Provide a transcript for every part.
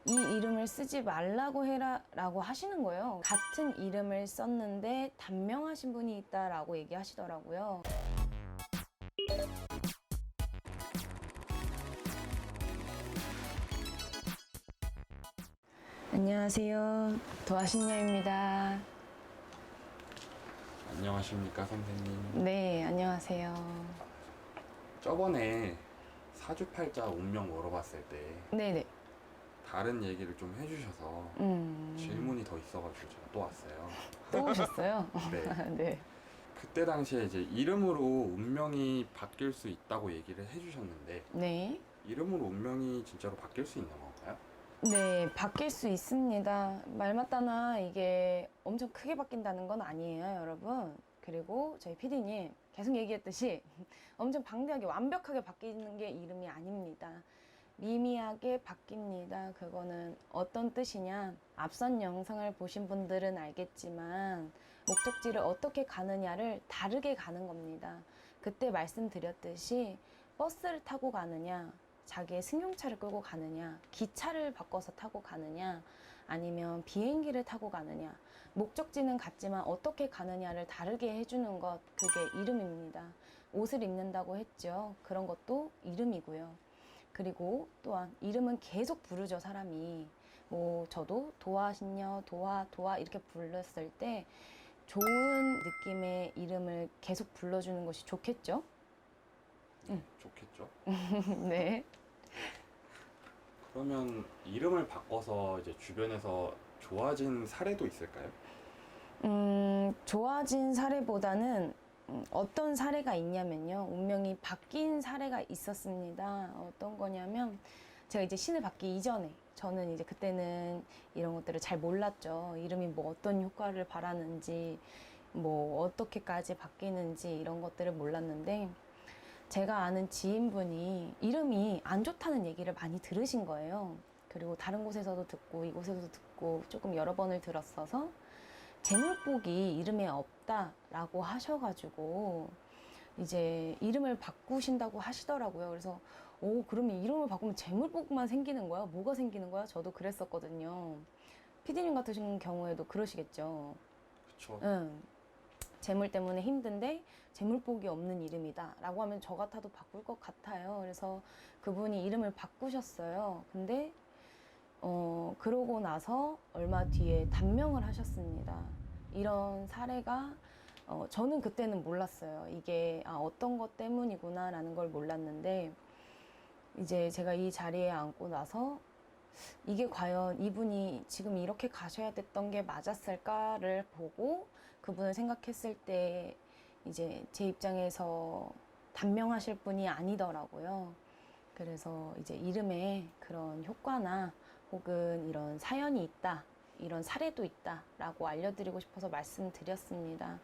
이 이름을 쓰지 말라고 해라 라고 하시는 거예요. 같은 이름을 썼는데 단명하신 분이 있다라고 얘기하시더라고요. 안녕하세요. 도하신녀입니다. 안녕하십니까 선생님. 네, 안녕하세요. 저번에 사주팔자 운명 물어봤을 때 네네. 다른 얘기를 좀 해주셔서 질문이 더 있어가지고 제가 또 왔어요. 또 오셨어요? 네. 네. 그때 당시에 이제 이름으로 운명이 바뀔 수 있다고 얘기를 해주셨는데 네. 이름으로 운명이 진짜로 바뀔 수 있는 건가요? 네, 바뀔 수 있습니다. 말 맞다나 이게 엄청 크게 바뀐다는 건 아니에요, 여러분. 그리고 저희 PD님 계속 얘기했듯이 엄청 방대하게 완벽하게 바뀌는 게 이름이 아닙니다. 미미하게 바뀝니다. 그거는 어떤 뜻이냐? 앞선 영상을 보신 분들은 알겠지만 목적지를 어떻게 가느냐를 다르게 가는 겁니다. 그때 말씀드렸듯이 버스를 타고 가느냐, 자기의 승용차를 끌고 가느냐, 기차를 바꿔서 타고 가느냐, 아니면 비행기를 타고 가느냐, 목적지는 같지만 어떻게 가느냐를 다르게 해주는 것, 그게 이름입니다. 옷을 입는다고 했죠. 그런 것도 이름이고요. 그리고 또한 이름은 계속 부르죠, 사람이. 뭐 저도 도하신녀, 도하 이렇게 불렀을 때 좋은 느낌의 이름을 계속 불러주는 것이 좋겠죠? 좋겠죠. 네. 그러면 이름을 바꿔서 이제 주변에서 좋아진 사례도 있을까요? 좋아진 사례보다는 어떤 사례가 있냐면요. 운명이 바뀐 사례가 있었습니다. 어떤 거냐면 제가 이제 신을 받기 이전에 저는 이제 그때는 이런 것들을 잘 몰랐죠. 이름이 뭐 어떤 효과를 바라는지 뭐 어떻게까지 바뀌는지 이런 것들을 몰랐는데 제가 아는 지인분이 이름이 안 좋다는 얘기를 많이 들으신 거예요. 그리고 다른 곳에서도 듣고 이곳에서도 듣고 조금 여러 번을 들었어서 재물복이 이름에 없다라고 하셔가지고 이제 이름을 바꾸신다고 하시더라고요. 그래서 그러면 이름을 바꾸면 재물복만 생기는 거야? 뭐가 생기는 거야? 저도 그랬었거든요. 피디님 같으신 경우에도 그러시겠죠. 그쵸. 응. 재물 때문에 힘든데 재물복이 없는 이름이다 라고 하면 저 같아도 바꿀 것 같아요. 그래서 그분이 이름을 바꾸셨어요. 근데 그러고 나서 얼마 뒤에 단명을 하셨습니다. 이런 사례가 저는 그때는 몰랐어요. 이게 어떤 것 때문이구나 라는 걸 몰랐는데 이제 제가 이 자리에 앉고 나서 이게 과연 이분이 지금 이렇게 가셔야 됐던 게 맞았을까를 보고 그분을 생각했을 때 이제 제 입장에서 단명하실 분이 아니더라고요. 그래서 이제 이름에 그런 효과나 혹은 이런 사연이 있다, 이런 사례도 있다 라고 알려드리고 싶어서 말씀드렸습니다.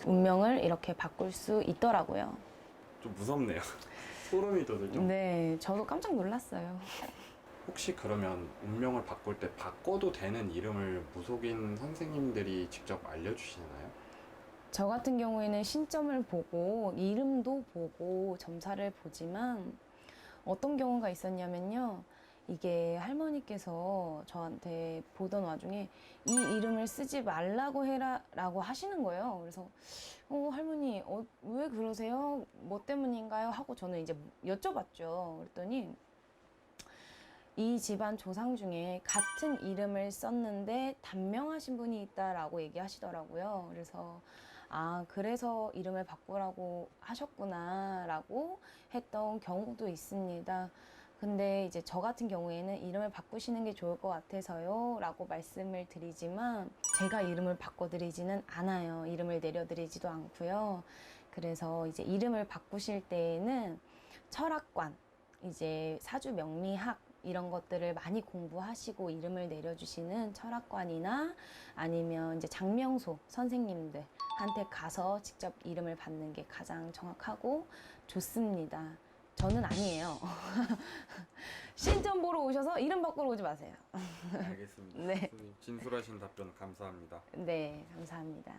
운명을 이렇게 바꿀 수 있더라고요. 좀 무섭네요. 소름이 돋죠. 네, 저도 깜짝 놀랐어요. 혹시 그러면 운명을 바꿀 때 바꿔도 되는 이름을 무속인 선생님들이 직접 알려주시나요? 저 같은 경우에는 신점을 보고 이름도 보고 점사를 보지만 어떤 경우가 있었냐면요. 이게 할머니께서 저한테 보던 와중에 이 이름을 쓰지 말라고 해라 라고 하시는 거예요. 그래서 할머니 왜 그러세요? 뭐 때문인가요? 하고 저는 이제 여쭤봤죠. 그랬더니 이 집안 조상 중에 같은 이름을 썼는데 단명하신 분이 있다라고 얘기하시더라고요. 그래서 그래서 이름을 바꾸라고 하셨구나 라고 했던 경우도 있습니다. 근데 이제 저 같은 경우에는 이름을 바꾸시는 게 좋을 것 같아서요 라고 말씀을 드리지만 제가 이름을 바꿔드리지는 않아요. 이름을 내려드리지도 않고요. 그래서 이제 이름을 바꾸실 때에는 철학관, 이제 사주 명리학 이런 것들을 많이 공부하시고 이름을 내려주시는 철학관이나 아니면 이제 장명소 선생님들한테 가서 직접 이름을 받는 게 가장 정확하고 좋습니다. 저는 아니에요. 신점 보러 오셔서 이름 바꾸러 오지 마세요. 알겠습니다. 네. 선생님 진솔하신 답변 감사합니다. 네, 감사합니다.